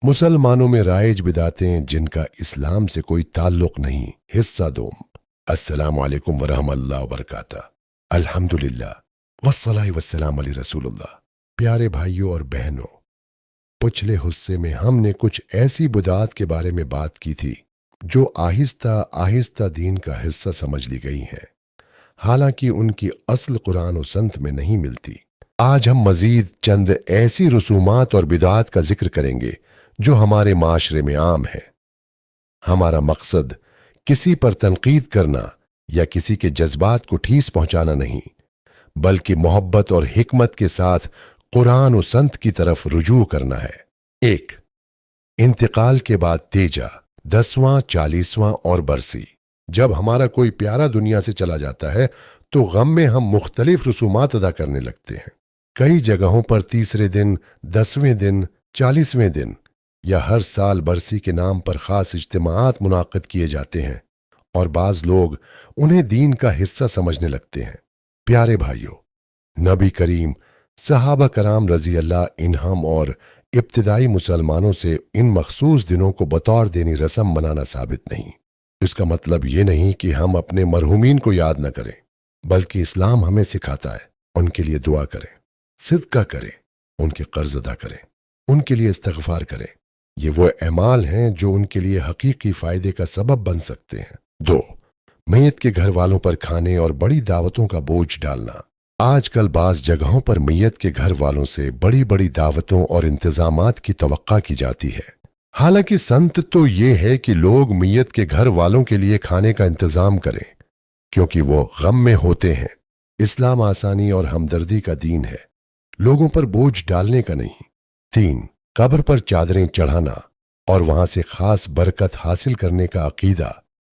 मुसलमानों में राइज बिदातें जिनका इस्लाम से कोई ताल्लुक नहीं। हिस्सा दोम। अस्सलामु अलैकुम वरहमतुल्लाहि वबरकातुहू। अल्हम्दुलिल्लाह वस्सलातु वस्सलामु अला रसूलिल्लाह। प्यारे भाइयों और बहनों, पिछले हिस्से में हमने कुछ ऐसी बिदात के बारे में बात की थी जो आहिस्ता आहिस्ता दीन का हिस्सा समझ ली गई हैं, हालांकि उनकी असल कुरान और सन्नत में नहीं मिलती। आज हम मजीद चंद ऐसी रसूमात और बिदात का जिक्र करेंगे जो हमारे माशरे में आम है। हमारा मकसद किसी पर तनकीद करना या किसी के जज्बात को ठेस पहुंचाना नहीं, बल्कि मोहब्बत और हिकमत के साथ कुरान और सन्नत की तरफ रुजू करना है। 1. इंतकाल के बाद तेजा, 10वां, 40वां और बरसी। जब हमारा कोई प्यारा दुनिया से चला जाता है तो गम में हम मुख्तलिफ रसूमात अदा करने लगते हैं। कई जगहों पर तीसरे दिन, 10वें दिन, 40वें दिन या हर साल बरसी के नाम पर खास इज्तिमाआत मुनाकिद किए जाते हैं और बाज लोग उन्हें दीन का हिस्सा समझने लगते हैं। प्यारे भाइयों, नबी करीम, सहाबा कराम रजी अल्लाह इन्हम और इब्तिदाई मुसलमानों से इन मखसूस दिनों को बतौर दीनी रस्म मनाना साबित नहीं। इसका मतलब ये नहीं कि हम अपने मरहूमीन को याद न करें, बल्कि इस्लाम हमें सिखाता है उनके लिए दुआ करें, सिदका करें, उनके कर्ज अदा करें, उनके लिए इस्तगफार करें। ये वो अमाल हैं जो उनके लिए हकीकी फायदे का सबब बन सकते हैं। 2. मैयत के घर वालों पर खाने और बड़ी दावतों का बोझ डालना। आजकल बाज जगहों पर मैयत के घर वालों से बड़ी बड़ी दावतों और इंतजामात की तवक्का की जाती है। हालांकि संत तो ये है कि लोग मैयत के घर वालों के लिए खाने का इंतजाम करें, क्योंकि वो गम में होते हैं। इस्लाम आसानी और हमदर्दी का दीन है, लोगों पर बोझ डालने का नहीं। 3. कब्र पर चादरें चढ़ाना और वहां से खास बरकत हासिल करने का अकीदा।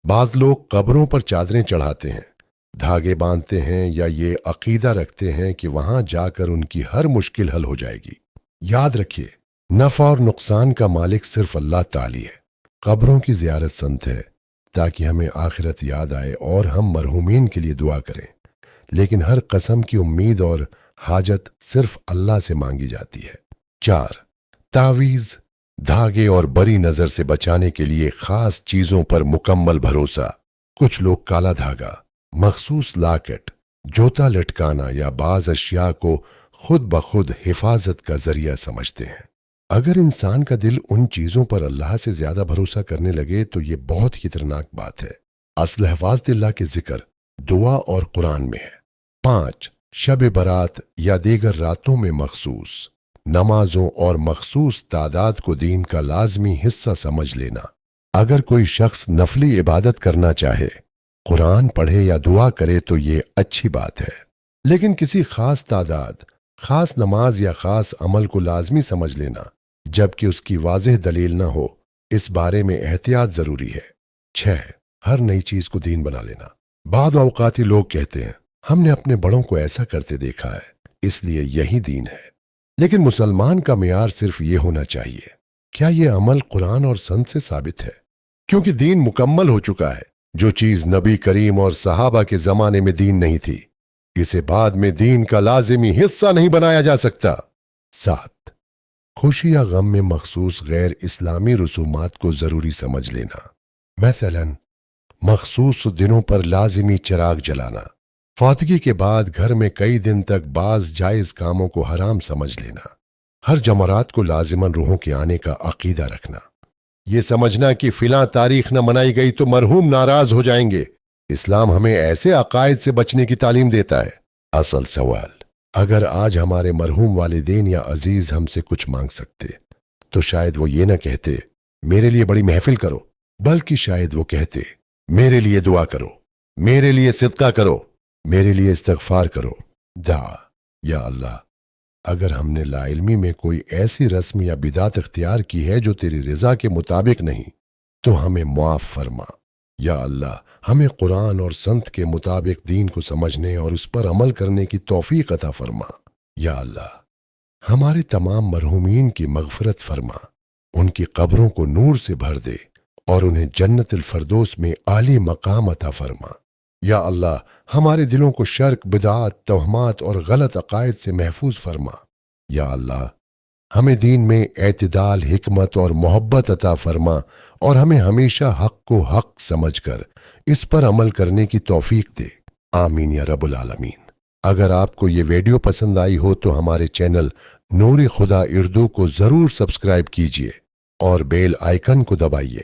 बाद लोग कब्रों पर चादरें चढ़ाते हैं, धागे बांधते हैं या ये अकीदा रखते हैं कि वहां जाकर उनकी हर मुश्किल हल हो जाएगी। याद रखिए, नफा और नुकसान का मालिक सिर्फ अल्लाह ताली है। कब्रों की जियारत संत है ताकि हमें आखिरत याद आए और हम मरहूमीन के लिए दुआ करें, लेकिन हर कसम की उम्मीद और हाजत सिर्फ अल्लाह से मांगी जाती है। 4. तावीज़, धागे और बरी नजर से बचाने के लिए खास चीजों पर मुकम्मल भरोसा। कुछ लोग काला धागा, मखसूस लाकेट, जोता लटकाना या बाज अशिया को खुद ब खुद हिफाजत का जरिया समझते हैं। अगर इंसान का दिल उन चीजों पर अल्लाह से ज्यादा भरोसा करने लगे तो ये बहुत खतरनाक बात है। असल हिफाजतिल्लाह के जिक्र दुआ और कुरान में है। 5. शब बरात या दीगर रातों में मखसूस नमाजों और मखसूस तादाद को दीन का लाजमी हिस्सा समझ लेना। अगर कोई शख्स नफली इबादत करना चाहे, कुरान पढ़े या दुआ करे तो ये अच्छी बात है, लेकिन किसी खास तादाद, खास नमाज या खास अमल को लाजमी समझ लेना जबकि उसकी वाज़ेह दलील न हो, इस बारे में एहतियात जरूरी है। 6. हर नई चीज को दीन बना लेना। बाद औकाती लोग कहते हैं हमने अपने बड़ों को ऐसा करते देखा है, इसलिए यही दीन है। लेकिन मुसलमान का मियार सिर्फ ये होना चाहिए, क्या ये अमल कुरान और सन्नत से साबित है? क्योंकि दीन मुकम्मल हो चुका है। जो चीज नबी करीम और सहाबा के जमाने में दीन नहीं थी, इसे बाद में दीन का लाजिमी हिस्सा नहीं बनाया जा सकता। 7. खुशी या गम में मखसूस गैर इस्लामी रसूमात को जरूरी समझ लेना। मसलन मखसूस दिनों पर लाजिमी चिराग जलाना, फातगी के बाद घर में कई दिन तक बाज जायज कामों को हराम समझ लेना, हर जमरात को लाजिमन रूहों के आने का अकीदा रखना, ये समझना कि फिलां तारीख न मनाई गई तो मरहूम नाराज हो जाएंगे। इस्लाम हमें ऐसे अकायद से बचने की तालीम देता है। असल सवाल, अगर आज हमारे मरहूम वालिदैन या अजीज हमसे कुछ मांग सकते तो शायद वो ये न कहते मेरे लिए बड़ी महफिल करो, बल्कि शायद वो कहते मेरे लिए दुआ करो, मेरे लिए सिदका करो, मेरे लिए इस्तगफार करो। या अल्लाह, अगर हमने लाइल्मी में कोई ऐसी रस्म या बिदात इख्तियार की है जो तेरी रजा के मुताबिक नहीं, तो हमें मुआफ फरमा। या अल्लाह, हमें कुरान और सन्नत के मुताबिक दीन को समझने और उस पर अमल करने की तौफीक अता फरमा। या अल्लाह, हमारे तमाम मरहूमीन की मगफरत फरमा, उनकी कब्रों को नूर से भर दे और उन्हें जन्नतुल फरदौस में आली मकाम अता फरमा। या अल्लाह, हमारे दिलों को शर्क, बिदात, तोहमात और गलत अकायद से महफूज फरमा। या अल्लाह, हमें दीन में एतदाल, हिकमत और मोहब्बत अता फरमा और हमें हमेशा हक को हक समझकर इस पर अमल करने की तौफीक दे। आमीन या रब्बुल आलमीन। अगर आपको ये वीडियो पसंद आई हो तो हमारे चैनल नूर खुदा उर्दू को जरूर सब्सक्राइब कीजिए और बेल आइकन को दबाइए।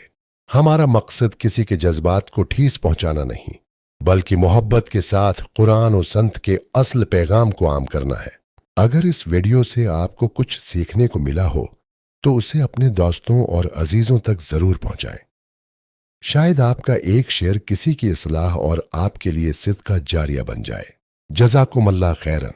हमारा मकसद किसी के जज्बात को ठेस पहुंचाना नहीं, बल्कि मोहब्बत के साथ कुरान और संत के असल पैगाम को आम करना है। अगर इस वीडियो से आपको कुछ सीखने को मिला हो तो उसे अपने दोस्तों और अजीजों तक जरूर पहुंचाएं। शायद आपका एक शेयर किसी की इस्लाह और आपके लिए सिदका जारिया बन जाए। जज़ाकुमुल्लाह खैरन।